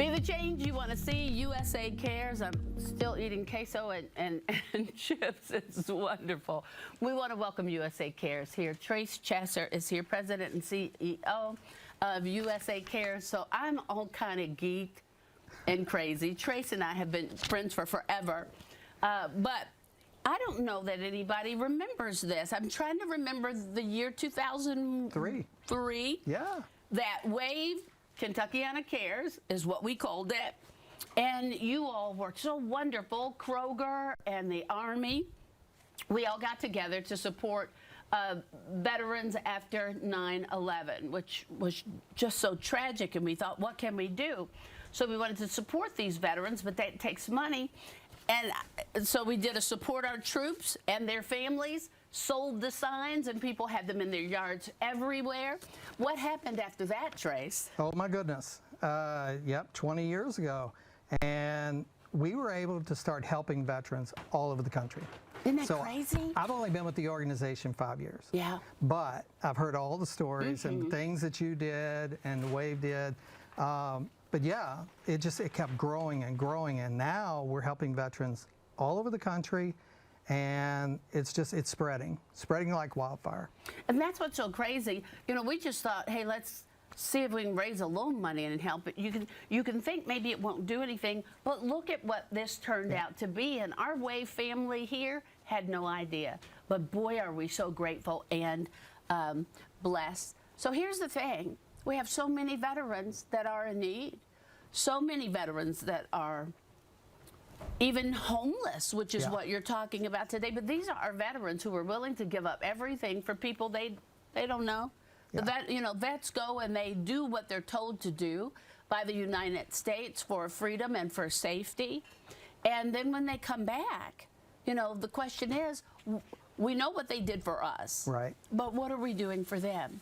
Be the change you want to see. USA Cares. I'm still eating queso and chips. It's wonderful. We want to welcome USA Cares here. Trace Chasser is here, President and CEO of USA Cares. So I'm all kind of geeked and crazy. Trace and I have been friends for forever. But I don't know that anybody remembers this. I'm trying to remember the year 2003. Yeah. That WAVE, Kentuckiana Cares, is what we called it. And you all worked so wonderful. Kroger and the Army, we all got together to support veterans after 9/11, which was just so tragic. And we thought, what can we do? So we wanted to support these veterans, but that takes money. And so we did a support our troops and their families, sold the signs, and people had them in their yards everywhere. What happened after that, Trace? Oh, my goodness. Yep, 20 years ago. And we were able to start helping veterans all over the country. Isn't that crazy? I've only been with the organization 5 years. Yeah. But I've heard all the stories and things that you did and the WAVE did. But yeah, it kept growing and growing, and now we're helping veterans all over the country, and it's spreading like wildfire. And that's what's so crazy. You know, we just thought, hey, let's see if we can raise a loan money and help it. You can think maybe it won't do anything, but look at what this turned out to be. And our WAVE family here had no idea. But boy, are we so grateful and blessed. So here's the thing. We have so many veterans that are in need, so many veterans that are even homeless, which is what you're talking about today. But these are our veterans who are willing to give up everything for people they don't know. Yeah. Vets go and they do what they're told to do by the United States for freedom and for safety. And then when they come back, the question is, we know what they did for us. Right. But what are we doing for them?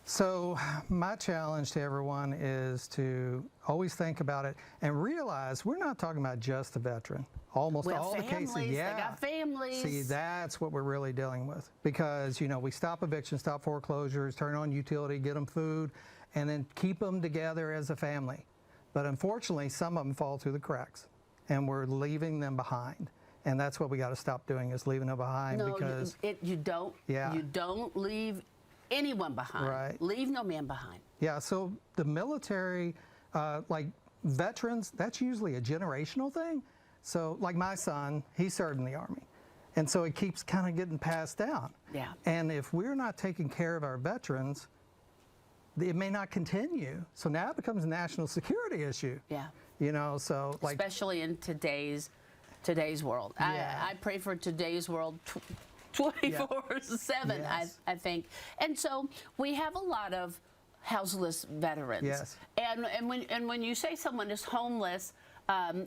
So my challenge to everyone is to always think about it and realize we're not talking about just the veteran. Almost all the cases, They got families. See, that's what we're really dealing with, because we stop evictions, stop foreclosures, turn on utility, get them food, and then keep them together as a family. But unfortunately, some of them fall through the cracks, and we're leaving them behind. And that's what we got to stop doing, is leaving them behind. No, because you don't. Yeah. You don't leave anyone behind. Right. Leave no man behind. Yeah, so the military, like veterans, that's usually a generational thing. So like my son, he served in the Army. And so it keeps kind of getting passed down. Yeah. And if we're not taking care of our veterans, it may not continue. So now it becomes a national security issue. Yeah. So like. Especially in today's world. Yeah. I pray for today's world 24/7, Yes. I think. And so we have a lot of houseless veterans. Yes. And when you say someone is homeless,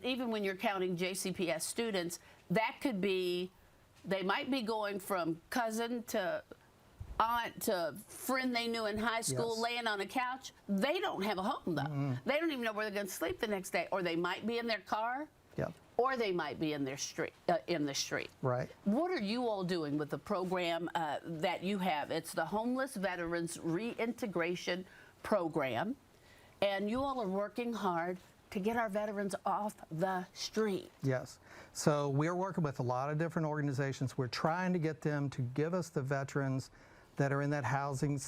even when you're counting JCPS students, that could be, they might be going from cousin to aunt to friend they knew in high school, laying on a couch. They don't have a home, though. They don't even know where they're going to sleep the next day. Or they might be in their car. Yep. Or they might be in their street, in the street. Right. What are you all doing with the program that you have? It's the Homeless Veterans Reintegration Program, and you all are working hard to get our veterans off the street. Yes. So we're working with a lot of different organizations. We're trying to get them to give us the veterans that are in that housing,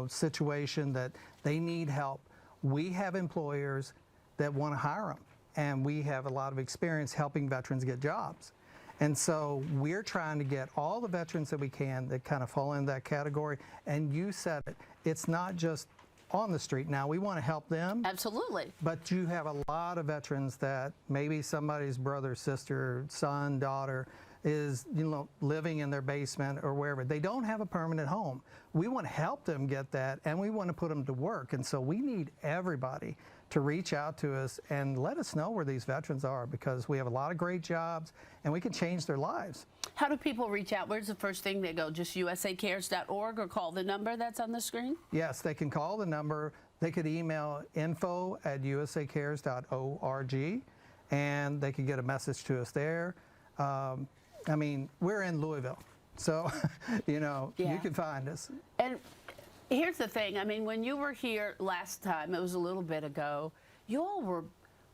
situation that they need help. We have employers that want to hire them. And we have a lot of experience helping veterans get jobs. And so we're trying to get all the veterans that we can that kind of fall in that category. And you said it, it's not just on the street. Now, we want to help them. Absolutely. But you have a lot of veterans that maybe somebody's brother, sister, son, daughter is, living in their basement or wherever. They don't have a permanent home. We want to help them get that, and we want to put them to work. And so we need everybody to reach out to us and let us know where these veterans are, because we have a lot of great jobs and we can change their lives. How do people reach out? Where's the first thing they go? Just usacares.org, or call the number that's on the screen? Yes, they can call the number. They could email info@usacares.org, and they could get a message to us there. We're in Louisville, so, you can find us. And here's the thing. When you were here last time, it was a little bit ago, you all were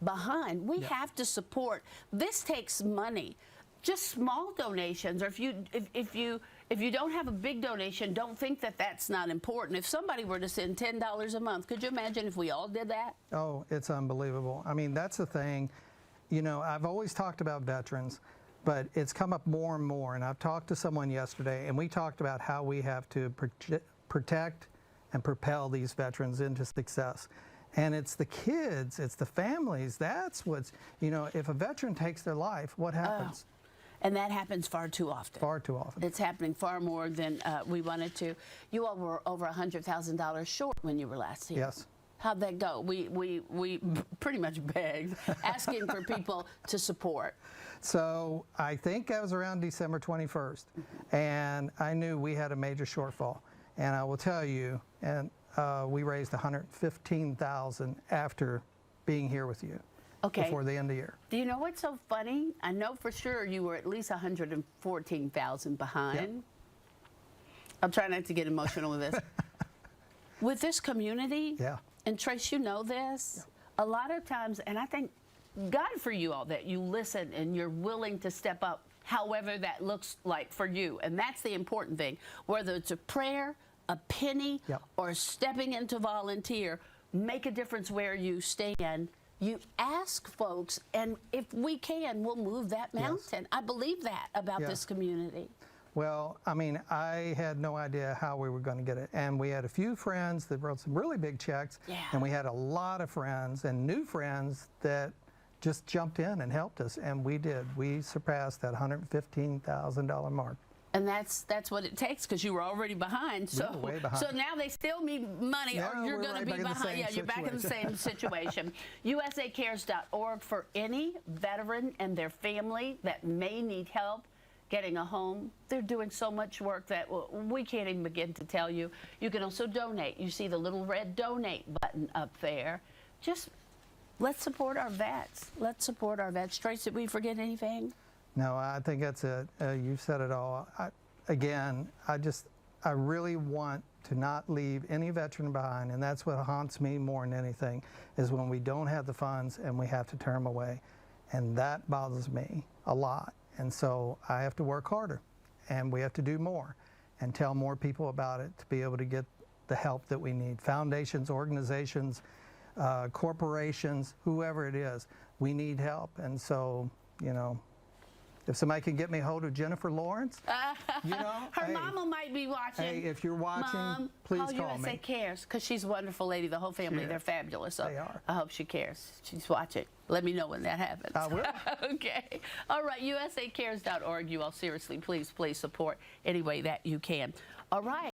behind. We have to support. This takes money. Just small donations, or if you don't have a big donation, don't think that that's not important. If somebody were to send $10 a month, could you imagine if we all did that? Oh, it's unbelievable. I mean, that's the thing. You know, I've always talked about veterans, but it's come up more and more. And I've talked to someone yesterday, and we talked about how we have to protect and propel these veterans into success. And it's the kids, it's the families. That's what's, you know, if a veteran takes their life, what happens? And that happens far too often. Far too often. It's happening far more than we wanted to. You all were over $100,000 short when you were last here. Yes. How'd that go? We pretty much begged, asking for people to support. So I think that was around December 21st, and I knew we had a major shortfall. And I will tell you, and we raised $115,000 after being here with you. Okay. Before the end of the year. Do you know what's so funny? I know for sure you were at least $114,000 behind. Yep. I'm trying not to get emotional with this. With this community, Yeah. and Trace, you know this, a lot of times, and I thank God for you all that you listen and you're willing to step up however that looks like for you. And that's the important thing. Whether it's a prayer, a penny, Yep. or stepping in to volunteer, make a difference where you stand. You ask folks, and if we can, we'll move that mountain. I believe that about this community. Well, I mean, I had no idea how we were going to get it. And we had a few friends that wrote some really big checks. Yeah. And we had a lot of friends and new friends that just jumped in and helped us. And we did. We surpassed that $115,000 mark. And that's what it takes, because you were already behind. So, We were way behind. So now they still need money, Now or you're we're going right to back be in the behind. same Yeah, you're back in the same situation. USAcares.org for any veteran and their family that may need help getting a home. They're doing so much work that we can't even begin to tell you. You can also donate. You see the little red donate button up there. Just let's support our vets. Let's support our vets. Trace, did we forget anything? No, I think that's it. You've said it all. I really want to not leave any veteran behind, and that's what haunts me more than anything, is when we don't have the funds and we have to turn them away. And that bothers me a lot. And so I have to work harder, and we have to do more and tell more people about it to be able to get the help that we need. Foundations, organizations, corporations, whoever it is, we need help. And so, you know, if somebody can get me hold of Jennifer Lawrence, you know, her hey, mama might be watching. Hey, if you're watching, Mom, please call call USA me. Cares, because she's a wonderful lady. The whole family, She they're is. fabulous. So They are. I hope she cares. She's watching. Let me know when that happens. I will. Okay. All right. USAcares.org. You all seriously, please support any way that you can. All right.